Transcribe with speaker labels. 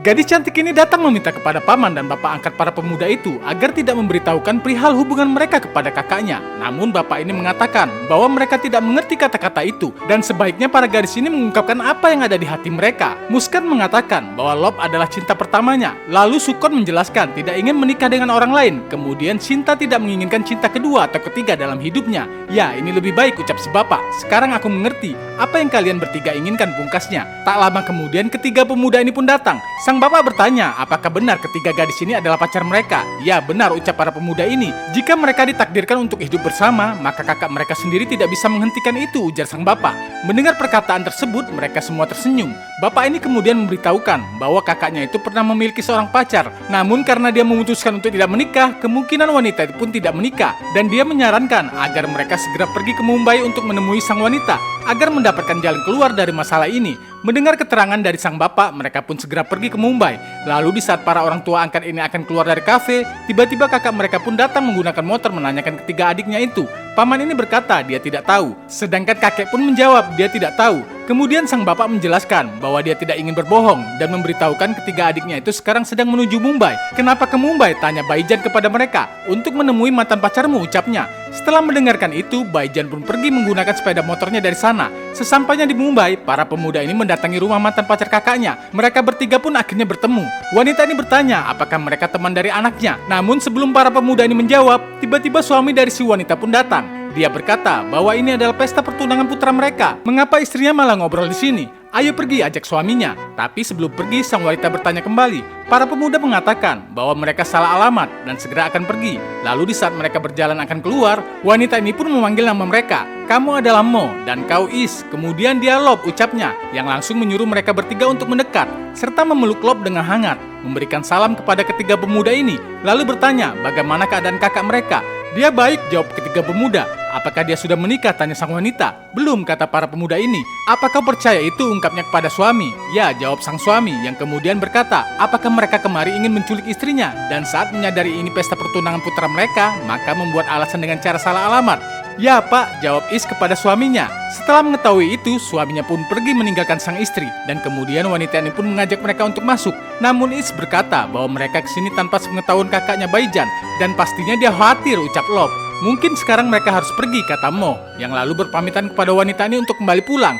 Speaker 1: Gadis cantik ini datang meminta kepada paman dan bapak angkat para pemuda itu agar tidak memberitahukan perihal hubungan mereka kepada kakaknya. Namun bapak ini mengatakan bahwa mereka tidak mengerti kata-kata itu dan sebaiknya para gadis ini mengungkapkan apa yang ada di hati mereka. Muskan mengatakan bahwa Lop adalah cinta pertamanya. Lalu Sukon menjelaskan tidak ingin menikah dengan orang lain. Kemudian Sinta tidak menginginkan cinta kedua atau ketiga dalam hidupnya. Ya, ini lebih baik, ucap si bapak. Sekarang aku mengerti apa yang kalian bertiga inginkan, pungkasnya. Tak lama kemudian ketiga pemuda ini pun datang. Sang bapak bertanya, apakah benar ketiga gadis ini adalah pacar mereka? Ya, benar, ucap para pemuda ini. Jika mereka ditakdirkan untuk hidup bersama, maka kakak mereka sendiri tidak bisa menghentikan itu, ujar sang bapak. Mendengar perkataan tersebut, mereka semua tersenyum. Bapak ini kemudian memberitahukan bahwa kakaknya itu pernah memiliki seorang pacar. Namun karena dia memutuskan untuk tidak menikah, kemungkinan wanita itu pun tidak menikah. Dan dia menyarankan agar mereka segera pergi ke Mumbai untuk menemui sang wanita, agar mendapatkan jalan keluar dari masalah ini. Mendengar keterangan dari sang bapak, mereka pun segera pergi ke Mumbai. Lalu di saat para orang tua angkat ini akan keluar dari kafe, tiba-tiba kakak mereka pun datang menggunakan motor menanyakan ketiga adiknya itu. Paman ini berkata dia tidak tahu, sedangkan kakek pun menjawab dia tidak tahu. Kemudian sang bapak menjelaskan bahwa dia tidak ingin berbohong dan memberitahukan ketiga adiknya itu sekarang sedang menuju Mumbai. Kenapa ke Mumbai? Tanya Baijan kepada mereka. Untuk menemui mantan pacarmu, ucapnya. Setelah mendengarkan itu, Baijan pun pergi menggunakan sepeda motornya dari sana. Sesampainya di Mumbai, para pemuda ini mendatangi rumah mantan pacar kakaknya. Mereka bertiga pun akhirnya bertemu. Wanita ini bertanya apakah mereka teman dari anaknya. Namun sebelum para pemuda ini menjawab, tiba-tiba suami dari si wanita pun datang. Dia berkata bahwa ini adalah pesta pertunangan putra mereka. Mengapa istrinya malah ngobrol di sini? Ayo pergi, ajak suaminya. Tapi sebelum pergi, sang wanita bertanya kembali. Para pemuda mengatakan bahwa mereka salah alamat dan segera akan pergi. Lalu di saat mereka berjalan akan keluar, wanita ini pun memanggil nama mereka. Kamu adalah Mo dan kau Is. Kemudian dia Lop, ucapnya, yang langsung menyuruh mereka bertiga untuk mendekat, serta memeluk Lop dengan hangat, memberikan salam kepada ketiga pemuda ini, lalu bertanya bagaimana keadaan kakak mereka. Dia baik, jawab ketiga pemuda. Apakah dia sudah menikah? Tanya sang wanita. Belum, kata para pemuda ini. Apa kau percaya itu? Ungkapnya kepada suami. Ya, jawab sang suami, yang kemudian berkata, apakah mereka kemari ingin menculik istrinya? Dan saat menyadari ini pesta pertunangan putra mereka, maka membuat alasan dengan cara salah alamat. Ya pak, jawab Is kepada suaminya. Setelah mengetahui itu, suaminya pun pergi meninggalkan sang istri. Dan kemudian wanita ini pun mengajak mereka untuk masuk. Namun Is berkata bahwa mereka kesini tanpa sepengetahuan kakaknya Baijan. Dan pastinya dia khawatir, ucap Lop. Mungkin sekarang mereka harus pergi, kata Mo, yang lalu berpamitan kepada wanita ini untuk kembali pulang.